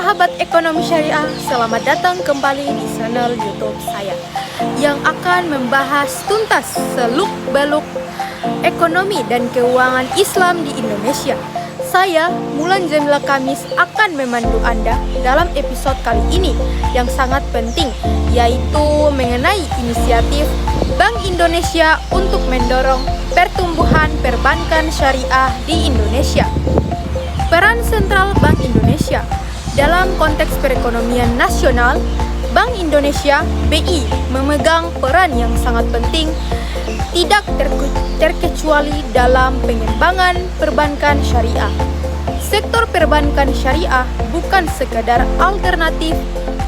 Sahabat ekonomi syariah, selamat datang kembali di channel YouTube saya yang akan membahas tuntas seluk-beluk ekonomi dan keuangan Islam di Indonesia. Saya, Mulan Jamila Kamis, akan memandu Anda dalam episode kali ini yang sangat penting, yaitu mengenai inisiatif Bank Indonesia untuk mendorong pertumbuhan perbankan syariah di Indonesia. Peran sentral Bank Indonesia dalam konteks perekonomian nasional. Bank Indonesia (BI) memegang peran yang sangat penting, tidak terkecuali dalam pengembangan perbankan syariah. Sektor perbankan syariah bukan sekadar alternatif,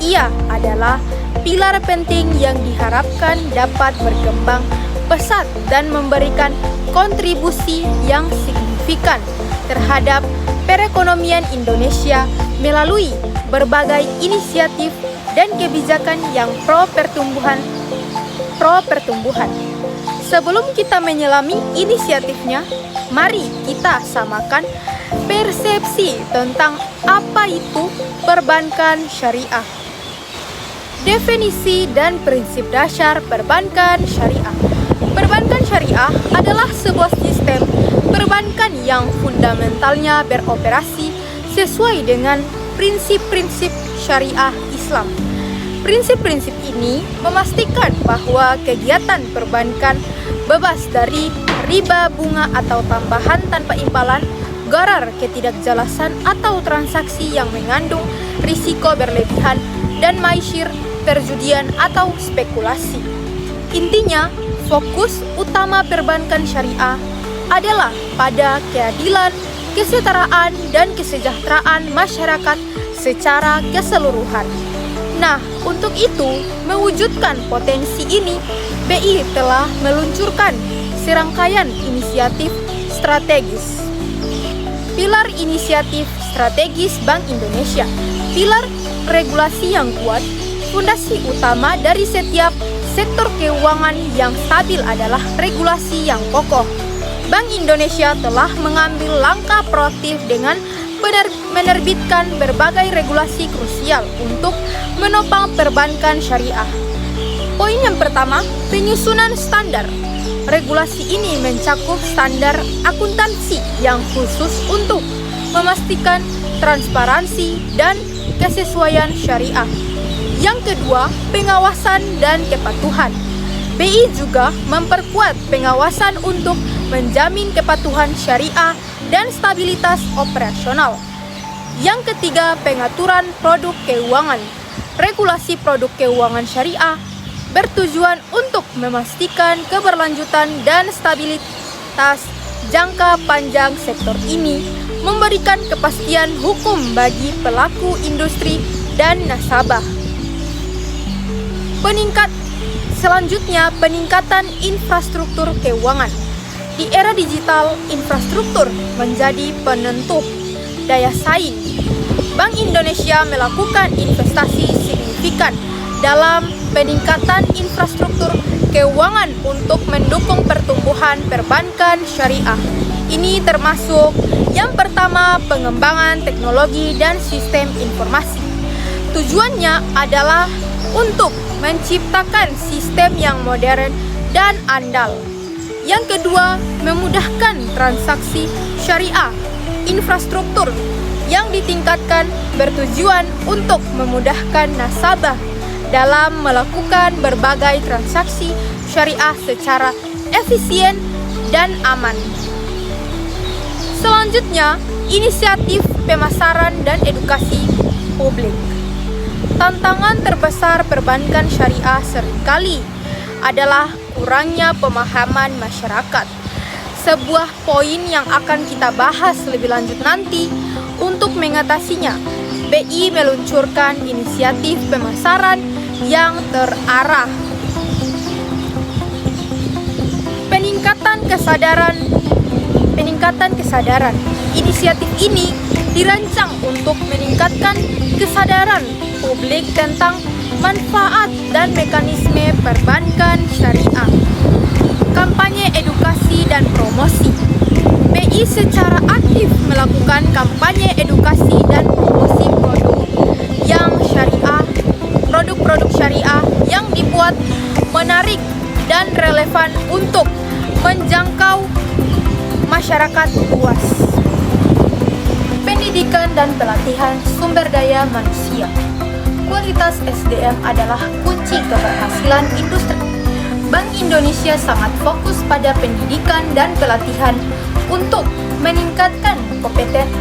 ia adalah pilar penting yang diharapkan dapat berkembang pesat dan memberikan kontribusi yang signifikan terhadap perekonomian Indonesia melalui berbagai inisiatif dan kebijakan yang pro pertumbuhan. Sebelum kita menyelami inisiatifnya, mari kita samakan persepsi tentang apa itu perbankan syariah. Definisi dan prinsip dasar perbankan syariah. Perbankan syariah adalah sebuah sistem perbankan yang fundamentalnya beroperasi sesuai dengan prinsip-prinsip syariah Islam. Prinsip-prinsip ini memastikan bahwa kegiatan perbankan bebas dari riba bunga atau tambahan tanpa imbalan, gharar ketidakjelasan atau transaksi yang mengandung risiko berlebihan, dan maisir, perjudian atau spekulasi. Intinya, fokus utama perbankan syariah adalah pada keadilan, kesetaraan, dan kesejahteraan masyarakat secara keseluruhan. Nah, untuk itu, mewujudkan potensi ini, BI telah meluncurkan serangkaian inisiatif strategis. Pilar inisiatif strategis Bank Indonesia. Pilar regulasi yang kuat. Fondasi utama dari setiap sektor keuangan yang stabil adalah regulasi yang kokoh. Bank Indonesia telah mengambil langkah proaktif dengan menerbitkan berbagai regulasi krusial untuk menopang perbankan syariah. Poin yang pertama, penyusunan standar. Regulasi ini mencakup standar akuntansi yang khusus untuk memastikan transparansi dan kesesuaian syariah. Yang kedua, pengawasan dan kepatuhan. BI juga memperkuat pengawasan untuk menjamin kepatuhan syariah dan stabilitas operasional. Yang ketiga, pengaturan produk keuangan. Regulasi produk keuangan syariah bertujuan untuk memastikan keberlanjutan dan stabilitas jangka panjang sektor ini, memberikan kepastian hukum bagi pelaku industri dan nasabah. Selanjutnya, peningkatan infrastruktur keuangan. Di era digital, infrastruktur menjadi penentu daya saing. Bank Indonesia melakukan investasi signifikan dalam peningkatan infrastruktur keuangan untuk mendukung pertumbuhan perbankan syariah. Ini termasuk yang pertama, pengembangan teknologi dan sistem informasi. Tujuannya adalah untuk menciptakan sistem yang modern dan andal. Yang kedua, memudahkan transaksi syariah. Infrastruktur yang ditingkatkan bertujuan untuk memudahkan nasabah dalam melakukan berbagai transaksi syariah secara efisien dan aman. Selanjutnya, inisiatif pemasaran dan edukasi publik. Tantangan terbesar perbankan syariah seringkali adalah kurangnya pemahaman masyarakat. Sebuah poin yang akan kita bahas lebih lanjut nanti. Untuk mengatasinya, BI meluncurkan inisiatif pemasaran yang terarah. Peningkatan kesadaran. Inisiatif ini dirancang untuk meningkatkan kesadaran publik tentang manfaat dan mekanisme perbankan syariah. Kampanye edukasi dan promosi. BI secara aktif melakukan kampanye edukasi dan promosi produk menarik, dan relevan untuk menjangkau masyarakat luas. Pendidikan dan pelatihan sumber daya manusia. Kualitas SDM adalah kunci keberhasilan industri. Bank Indonesia sangat fokus pada pendidikan dan pelatihan untuk meningkatkan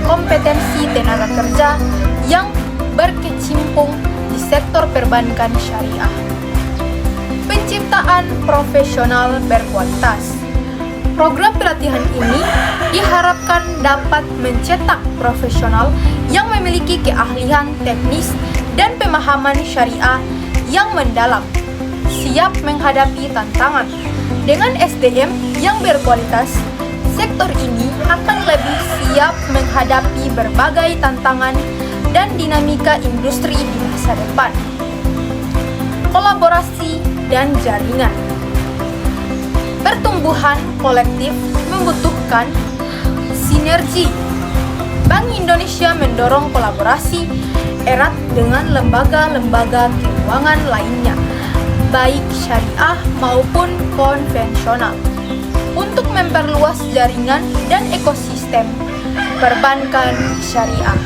kompetensi tenaga kerja yang berkecimpung di sektor perbankan syariah. Penciptaan profesional berkualitas. Program pelatihan ini diharapkan dapat mencetak profesional yang memiliki keahlian teknis dan pemahaman syariah yang mendalam, siap menghadapi tantangan. Dengan SDM yang berkualitas, sektor ini akan lebih siap menghadapi berbagai tantangan dan dinamika industri di masa depan. Kolaborasi dan jaringan. Pertumbuhan kolektif membutuhkan sinergi. Bank Indonesia mendorong kolaborasi erat dengan lembaga-lembaga keuangan lainnya, baik syariah maupun konvensional, untuk memperluas jaringan dan ekosistem perbankan syariah.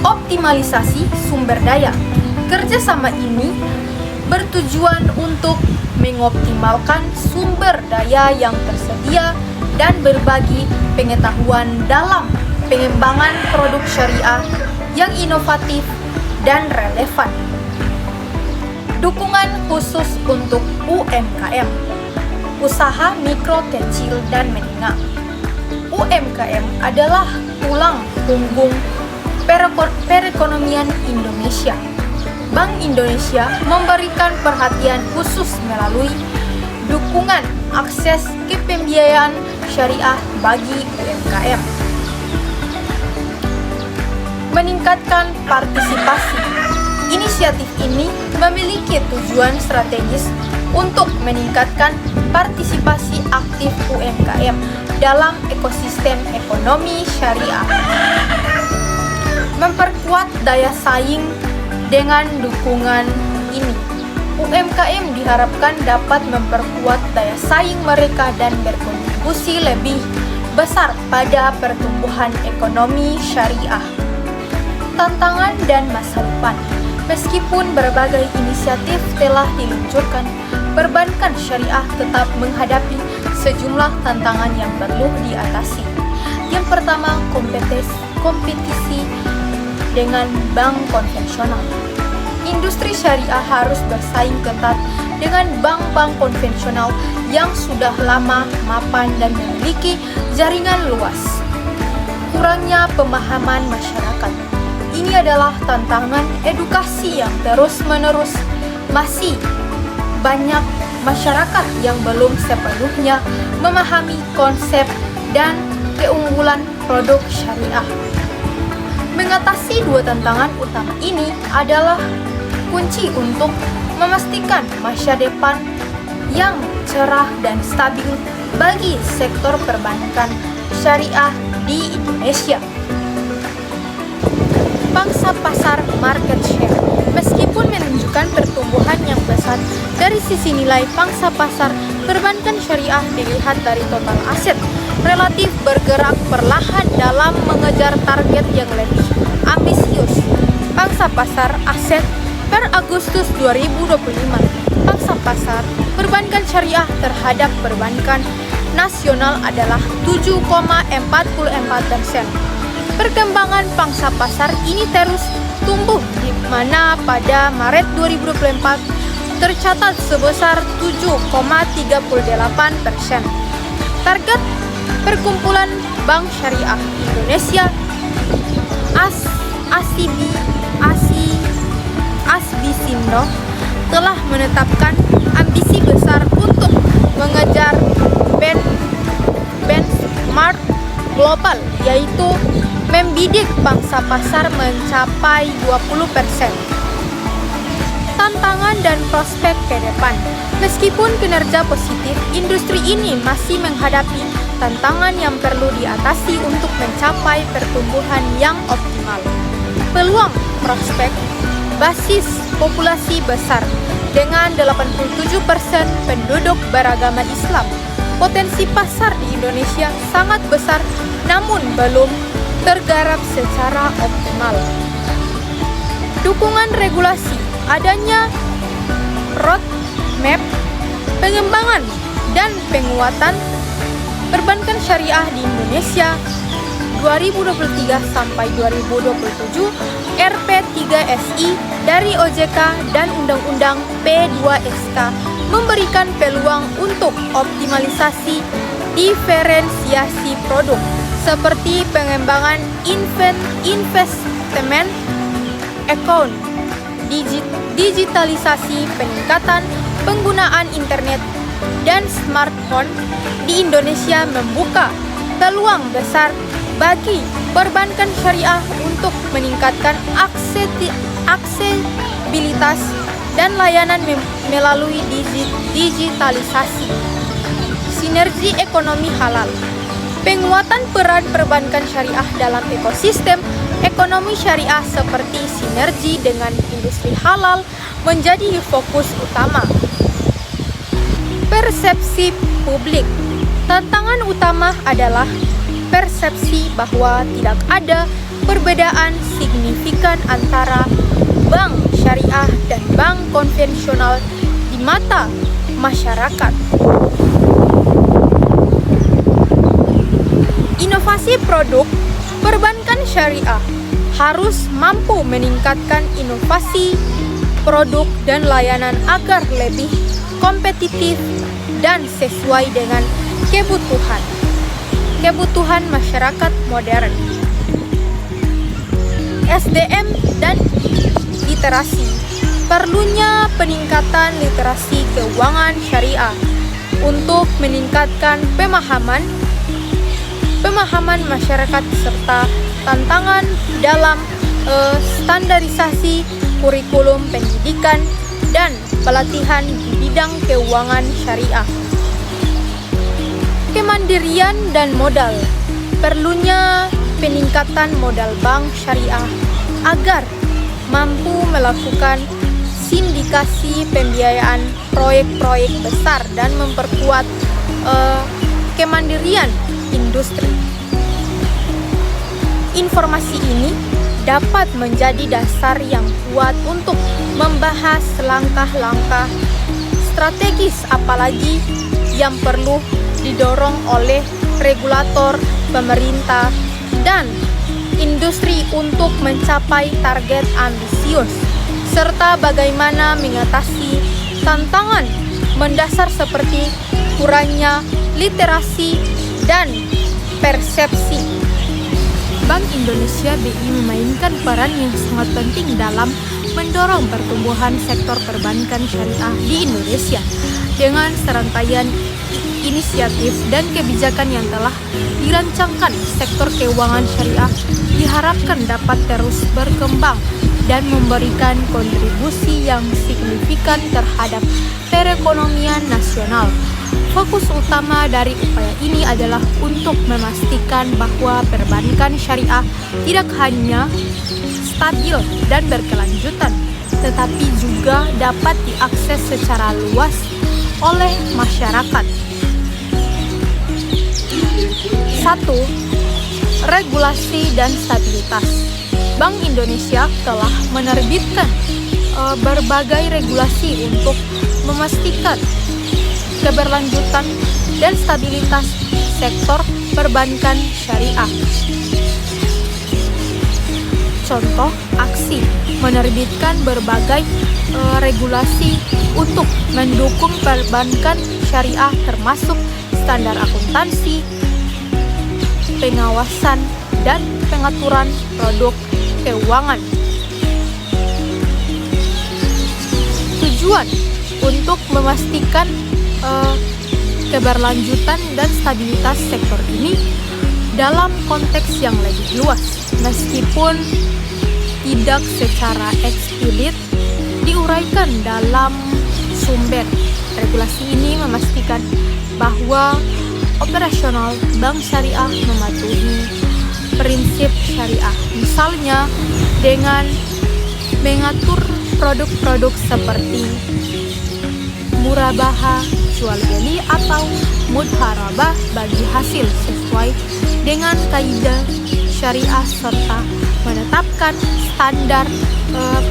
Optimalisasi sumber daya. Kerjasama ini bertujuan untuk mengoptimalkan sumber daya yang tersedia dan berbagi pengetahuan dalam pengembangan produk syariah yang inovatif dan relevan. Dukungan khusus untuk UMKM, usaha mikro, kecil, dan menengah. UMKM adalah tulang punggung perekonomian Indonesia. Bank Indonesia memberikan perhatian khusus melalui dukungan akses ke pembiayaan syariah bagi UMKM. Meningkatkan partisipasi. Inisiatif ini memiliki tujuan strategis untuk meningkatkan partisipasi aktif UMKM dalam ekosistem ekonomi syariah. Memperkuat daya saing. Dengan dukungan ini, UMKM diharapkan dapat memperkuat daya saing mereka dan berkontribusi lebih besar pada pertumbuhan ekonomi syariah. Tantangan dan masa depan. Meskipun berbagai inisiatif telah diluncurkan, perbankan syariah tetap menghadapi sejumlah tantangan yang perlu diatasi. Yang pertama, kompetisi dengan bank konvensional. Industri syariah harus bersaing ketat dengan bank-bank konvensional yang sudah lama mapan dan memiliki jaringan luas. Kurangnya pemahaman masyarakat. Ini adalah tantangan edukasi yang terus-menerus. Masih banyak masyarakat yang belum sepenuhnya memahami konsep dan keunggulan produk syariah. Mengatasi dua tantangan utama ini adalah kunci untuk memastikan masa depan yang cerah dan stabil bagi sektor perbankan syariah di Indonesia. Pangsa pasar market share. Meskipun menunjukkan pertumbuhan yang besar dari sisi nilai pangsa pasar, perbankan syariah dilihat dari total aset relatif bergerak perlahan dalam mengejar target yang lebih ambisius. Pangsa pasar aset per Agustus 2025, pangsa pasar perbankan syariah terhadap perbankan nasional adalah 7,44%. Perkembangan pangsa pasar ini terus tumbuh, di mana pada Maret 2024 tercatat sebesar 7,38%. Target Perkumpulan Bank Syariah Indonesia ASBISINDO telah menetapkan ambisi besar untuk mengejar benchmark global, yaitu membidik pangsa pasar mencapai 20%. Tantangan dan prospek ke depan. Meskipun kinerja positif, industri ini masih menghadapi tantangan yang perlu diatasi untuk mencapai pertumbuhan yang optimal. Peluang prospek. Basis populasi besar. Dengan 87% penduduk beragama Islam, potensi pasar di Indonesia sangat besar namun belum tergarap secara optimal. Dukungan regulasi, adanya roadmap pengembangan dan penguatan perbankan syariah di Indonesia 2023 sampai 2027 RP3SI dari OJK dan Undang-Undang P2SK memberikan peluang untuk optimalisasi diferensiasi produk seperti pengembangan investment account, digitalisasi, peningkatan penggunaan internet dan smartphone di Indonesia membuka peluang besar bagi perbankan syariah untuk meningkatkan aksesibilitas dan layanan melalui digitalisasi. Sinergi ekonomi halal. Penguatan peran perbankan syariah dalam ekosistem ekonomi syariah seperti sinergi dengan industri halal menjadi fokus utama. Persepsi publik. Tantangan utama adalah persepsi bahwa tidak ada perbedaan signifikan antara bank syariah dan bank konvensional di mata masyarakat. Inovasi produk. Perbankan syariah harus mampu meningkatkan inovasi produk dan layanan agar lebih kompetitif dan sesuai dengan kebutuhan masyarakat modern. SDM dan literasi. Perlunya peningkatan literasi keuangan syariah untuk meningkatkan pemahaman masyarakat serta tantangan dalam standarisasi kurikulum pendidikan dan pelatihan di bidang keuangan syariah. Kemandirian dan modal. Perlunya peningkatan modal bank syariah agar mampu melakukan sindikasi pembiayaan proyek-proyek besar dan memperkuat kemandirian industri. Informasi ini dapat menjadi dasar yang kuat untuk membahas langkah-langkah strategis apalagi yang perlu didorong oleh regulator, pemerintah, dan industri untuk mencapai target ambisius, serta bagaimana mengatasi tantangan mendasar seperti kurangnya literasi dan persepsi. Bank Indonesia BI memainkan peran yang sangat penting dalam mendorong pertumbuhan sektor perbankan syariah di Indonesia dengan serangkaian inisiatif dan kebijakan yang telah dirancangkan. Sektor keuangan syariah diharapkan dapat terus berkembang dan memberikan kontribusi yang signifikan terhadap perekonomian nasional. Fokus utama dari upaya ini adalah untuk memastikan bahwa perbankan syariah tidak hanya stabil dan berkelanjutan, tetapi juga dapat diakses secara luas oleh masyarakat. 1. Regulasi dan stabilitas. Bank Indonesia telah menerbitkan berbagai regulasi untuk memastikan keberlanjutan dan stabilitas sektor perbankan syariah. Contoh aksi menerbitkan berbagai regulasi untuk mendukung perbankan syariah termasuk standar akuntansi, pengawasan, dan pengaturan produk keuangan. Tujuan untuk memastikan keberlanjutan dan stabilitas sektor ini dalam konteks yang lebih luas, meskipun tidak secara eksplisit diuraikan dalam sumber. Regulasi ini memastikan bahwa operasional bank syariah mematuhi prinsip syariah, misalnya dengan mengatur produk-produk seperti murabaha, jual beli atau mudharabah bagi hasil sesuai dengan kaidah syariah serta menetapkan standar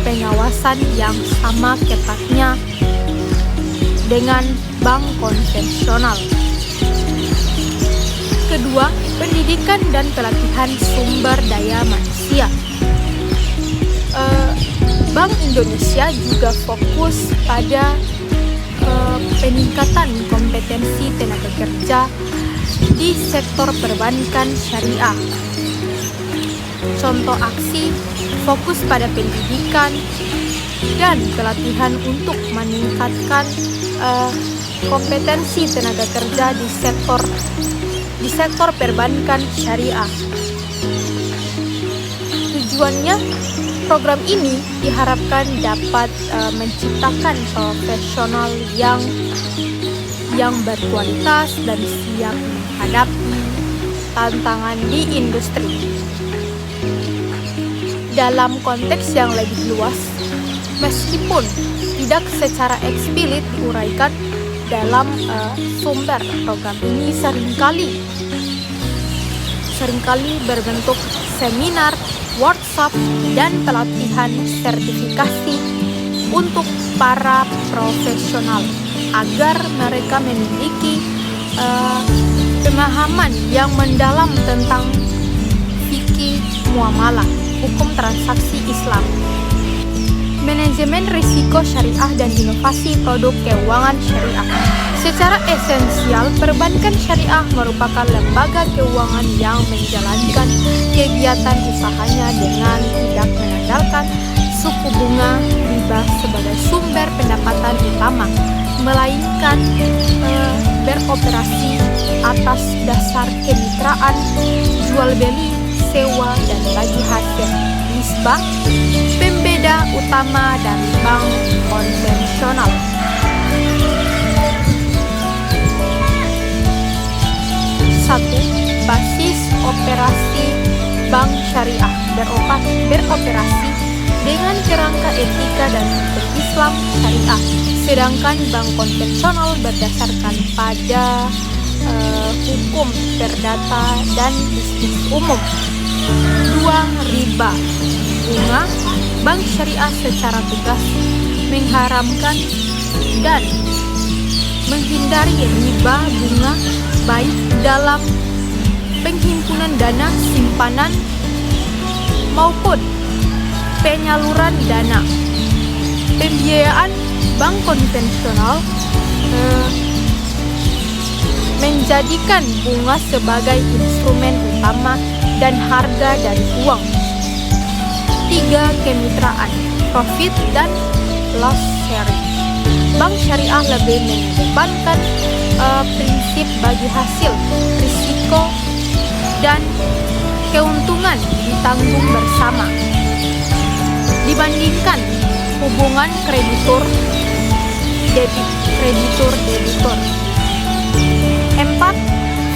pengawasan yang sama ketatnya dengan bank konvensional. Kedua, pendidikan dan pelatihan sumber daya manusia. Bank Indonesia juga fokus pada peningkatan kompetensi tenaga kerja di sektor perbankan syariah. Contoh aksi fokus pada pendidikan dan pelatihan untuk meningkatkan kompetensi tenaga kerja di sektor perbankan syariah. Tujuannya, program ini diharapkan dapat menciptakan profesional yang berkualitas dan siap menghadapi tantangan di industri. Dalam konteks yang lebih luas, meskipun tidak secara eksplisit diuraikan dalam sumber, program ini seringkali berbentuk seminar, workshop, dan pelatihan sertifikasi untuk para profesional agar mereka memiliki pemahaman yang mendalam tentang fikih muamalah, hukum transaksi Islam, manajemen risiko syariah dan inovasi produk keuangan syariah. Secara esensial, perbankan syariah merupakan lembaga keuangan yang menjalankan kegiatan usahanya dengan tidak mengandalkan suku bunga riba sebagai sumber pendapatan utama, melainkan beroperasi atas dasar kemitraan, jual beli, sewa, dan bagi hasil. Nisbah pembeda utama dari bank konvensional. Satu, basis operasi bank syariah beroperasi dengan kerangka etika dan hukum Islam syariah, sedangkan bank konvensional berdasarkan pada hukum perdata dan bisnis umum. Dua, riba bunga. Bank syariah secara tegas mengharamkan dan menghindari riba bunga baik dalam penghimpunan dana simpanan maupun penyaluran dana. Pembiayaan bank konvensional menjadikan bunga sebagai instrumen utama dan harga dari uang. 3, kemitraan, profit dan loss sharing. Bank syariah lebih mengedepankan prinsip bagi hasil, risiko, dan keuntungan ditanggung bersama dibandingkan hubungan kreditur-debitur. 4,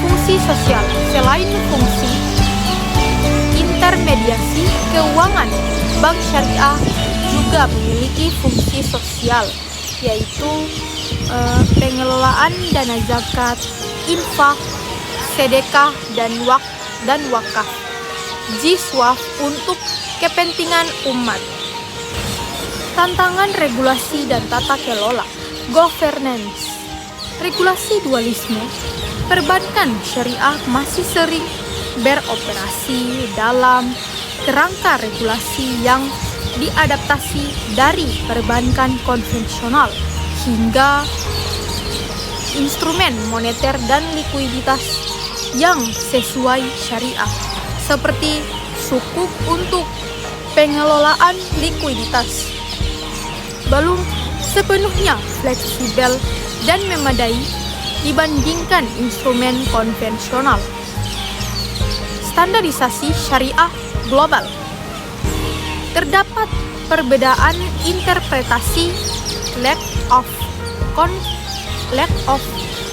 fungsi sosial. Selain fungsi intermediasi keuangan, bank syariah juga memiliki fungsi sosial, yaitu pengelolaan dana zakat, infak, sedekah, dan wakaf, jiswaf untuk kepentingan umat. Tantangan regulasi dan tata kelola, governance. Regulasi dualisme, perbankan syariah masih sering beroperasi dalam kerangka regulasi yang diadaptasi dari perbankan konvensional hingga instrumen moneter dan likuiditas yang sesuai syariah, seperti sukuk untuk pengelolaan likuiditas, belum sepenuhnya fleksibel dan memadai dibandingkan instrumen konvensional. Standarisasi syariah global. Terdapat perbedaan interpretasi, lack of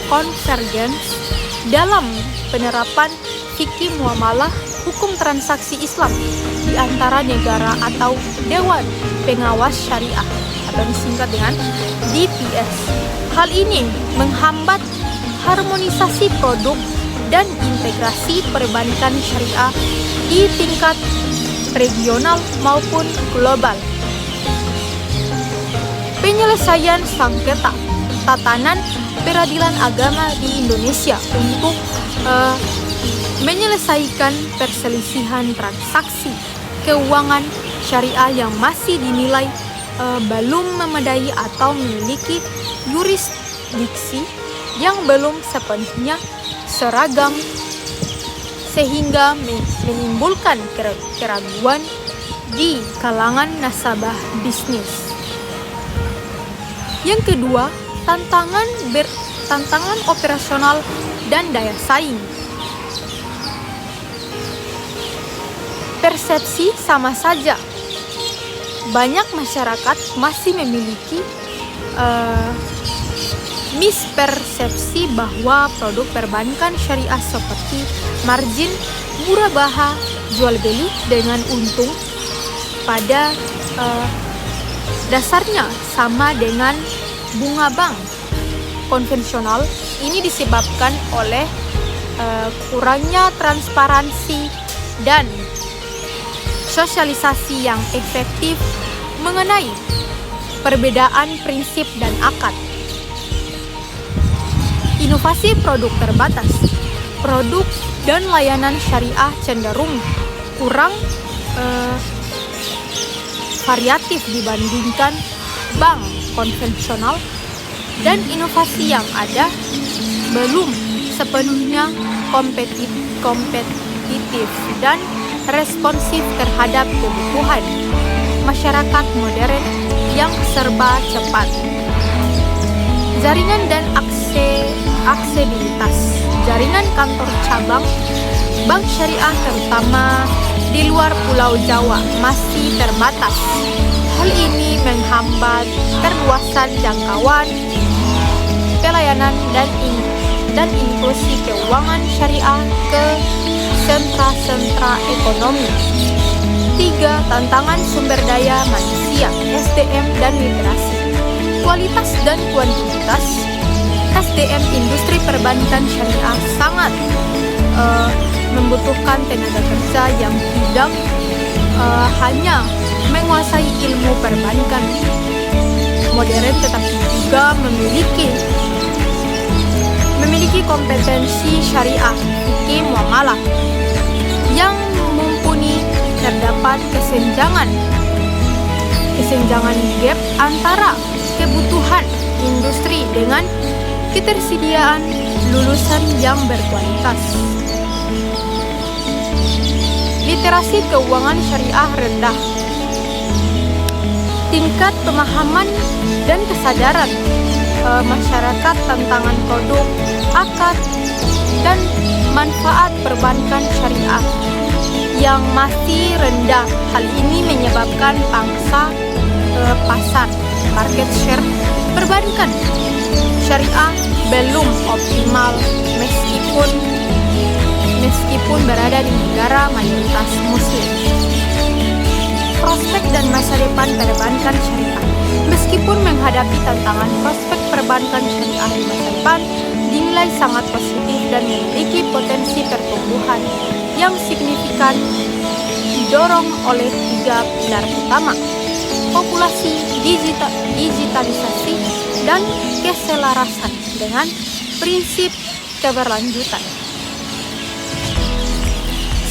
convergence dalam penerapan fikih muamalah hukum transaksi Islam di antara negara atau dewan pengawas syariah atau disingkat dengan DPS. Hal ini menghambat harmonisasi produk dan integrasi perbankan syariah di tingkat regional maupun global. Penyelesaian sengketa tatanan peradilan agama di Indonesia untuk menyelesaikan perselisihan transaksi keuangan syariah yang masih dinilai belum memadai atau memiliki yurisdiksi yang belum sepenuhnya seragam sehingga menimbulkan keraguan di kalangan nasabah bisnis. Yang kedua, tantangan operasional dan daya saing. Persepsi sama saja. Banyak masyarakat masih memiliki mispersepsi bahwa produk perbankan syariah seperti margin, murah baha, jual beli dengan untung pada dasarnya sama dengan bunga bank konvensional. Ini disebabkan oleh kurangnya transparansi dan sosialisasi yang efektif mengenai perbedaan prinsip dan akad. Inovasi produk terbatas. Produk dan layanan syariah cenderung kurang variatif dibandingkan bank konvensional, dan inovasi yang ada belum sepenuhnya kompetitif dan responsif terhadap kebutuhan masyarakat modern yang serba cepat. Jaringan dan aksesibilitas. Jaringan kantor cabang bank syariah terutama di luar Pulau Jawa masih terbatas. Hal ini menghambat perluasan jangkauan pelayanan dan inklusi keuangan syariah ke sentra-sentra ekonomi. 3. Tantangan sumber daya manusia, SDM dan literasi. Kualitas dan kuantitas SDM industri perbankan syariah sangat membutuhkan tenaga kerja yang tidak hanya menguasai ilmu perbankan modern, tetapi juga memiliki kompetensi syariah fikih muamalah yang mumpuni. Terdapat kesenjangan gap antara kebutuhan industri dengan ketersediaan lulusan yang berkualitas. Literasi keuangan syariah rendah. Tingkat pemahaman dan kesadaran masyarakat tentang produk, akad, dan manfaat perbankan syariah yang masih rendah. Hal ini menyebabkan pangsa pasar market share perbankan syariah belum optimal meskipun berada di negara mayoritas muslim. Prospek dan masa depan perbankan syariah. Meskipun menghadapi tantangan, prospek perbankan syariah di masa depan dinilai sangat positif dan memiliki potensi pertumbuhan yang signifikan, didorong oleh 3 pilar utama: populasi, digitalisasi, dan keselarasan dengan prinsip keberlanjutan.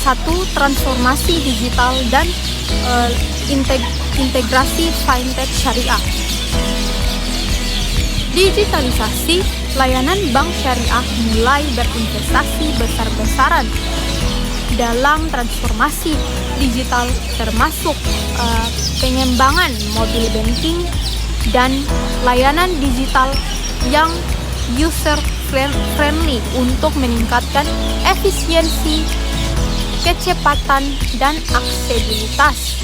1. Transformasi digital dan integrasi fintech syariah. Digitalisasi. Layanan bank syariah mulai berinvestasi besar-besaran dalam transformasi digital, termasuk pengembangan mobile banking dan layanan digital yang user friendly untuk meningkatkan efisiensi, kecepatan, dan aksesibilitas.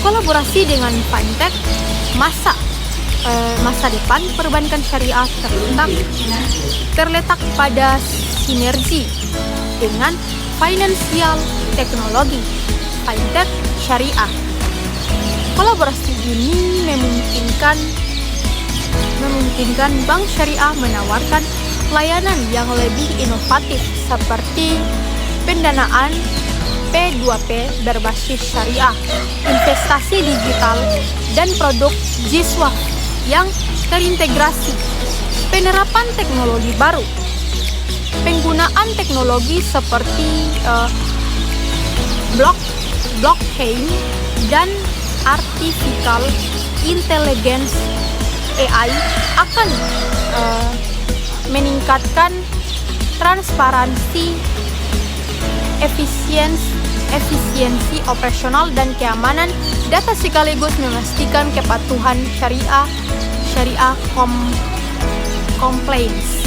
Kolaborasi dengan fintech. Masa depan perbankan syariah terletak pada sinergi dengan financial teknologi fintech syariah. Kolaborasi ini memungkinkan bank syariah menawarkan layanan yang lebih inovatif seperti pendanaan P2P berbasis syariah, investasi digital, dan produk jiswah yang terintegrasi, penerapan teknologi baru, penggunaan teknologi seperti blockchain dan artificial intelligence AI akan meningkatkan transparansi, efisiensi operasional dan keamanan data sekaligus memastikan kepatuhan syariah compliance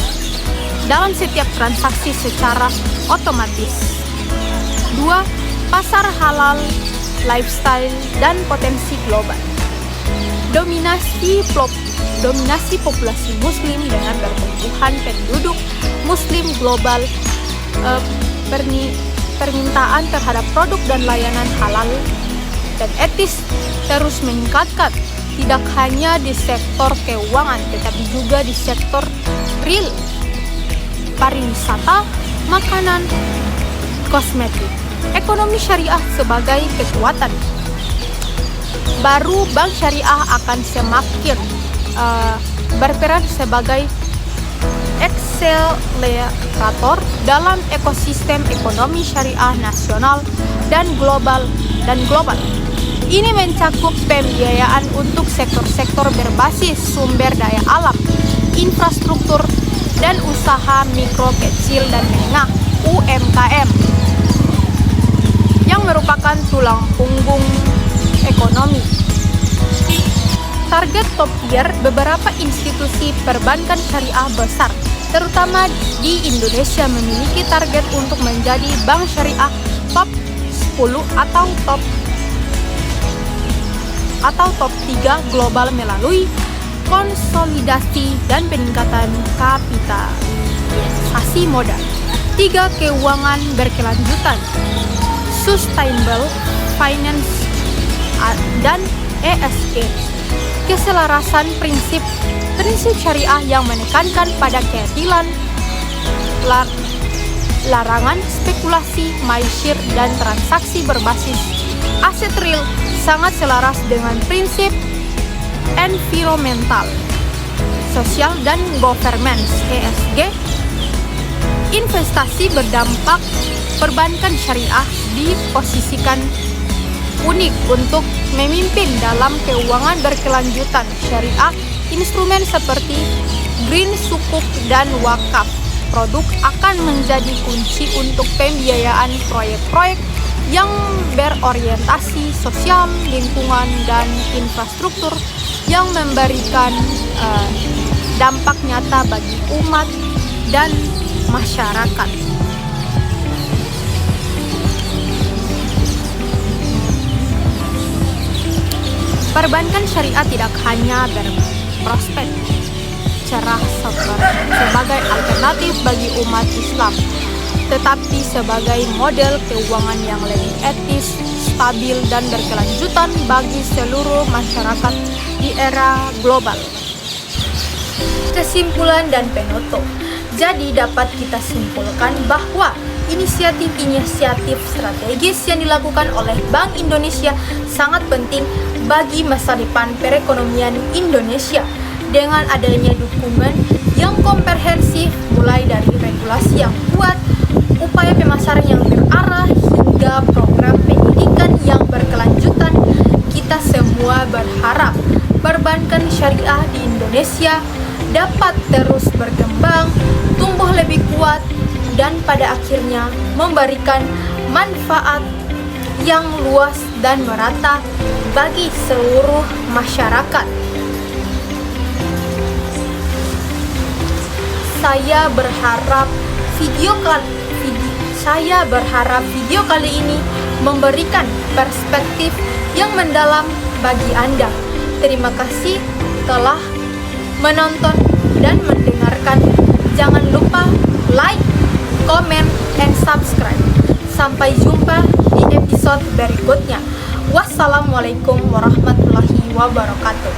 dalam setiap transaksi secara otomatis. 2. Pasar halal, lifestyle, dan potensi global. Dominasi populasi muslim dengan pertumbuhan penduduk muslim global, permintaan terhadap produk dan layanan halal dan etis terus meningkatkan, tidak hanya di sektor keuangan tetapi juga di sektor real, pariwisata, makanan, kosmetik. Ekonomi syariah sebagai kekuatan baru, bank syariah akan semakin berperan sebagai akselerator dalam ekosistem ekonomi syariah nasional dan global. Ini mencakup pembiayaan untuk sektor-sektor berbasis sumber daya alam, infrastruktur, dan usaha mikro, kecil, dan menengah (UMKM) yang merupakan tulang punggung ekonomi. Target top tier, beberapa institusi perbankan syariah besar, terutama di Indonesia, memiliki target untuk menjadi bank syariah top 10 atau top 3 global melalui konsolidasi dan peningkatan kapitalisasi modal. 3. Keuangan berkelanjutan, sustainable finance, dan ESG. Keselarasan prinsip syariah yang menekankan pada keadilan, larangan spekulasi, maisir, dan transaksi berbasis aset real sangat selaras dengan prinsip environmental, sosial, dan governance (ESG). Investasi berdampak, perbankan syariah diposisikan unik untuk memimpin dalam keuangan berkelanjutan syariah. Instrumen seperti green sukuk dan wakaf produk akan menjadi kunci untuk pembiayaan proyek-proyek yang berorientasi sosial, lingkungan, dan infrastruktur yang memberikan dampak nyata bagi umat dan masyarakat. Perbankan syariah tidak hanya berprospek cerah sebagai alternatif bagi umat Islam, tetapi sebagai model keuangan yang lebih etis, stabil, dan berkelanjutan bagi seluruh masyarakat di era global. Kesimpulan dan penutup. Jadi dapat kita simpulkan bahwa inisiatif strategis yang dilakukan oleh Bank Indonesia sangat penting bagi masa depan perekonomian Indonesia. Dengan adanya dokumen yang komprehensif, mulai dari regulasi yang kuat, upaya pemasaran yang terarah, hingga program pendidikan yang berkelanjutan, kita semua berharap perbankan syariah di Indonesia dapat terus berkembang, tumbuh lebih kuat, dan pada akhirnya memberikan manfaat yang luas dan merata bagi seluruh masyarakat. Saya berharap video kali ini memberikan perspektif yang mendalam bagi Anda. Terima kasih telah menonton dan mendengarkan. Jangan lupa like, comment, and subscribe. Sampai jumpa di episode berikutnya. Wassalamualaikum warahmatullahi wabarakatuh.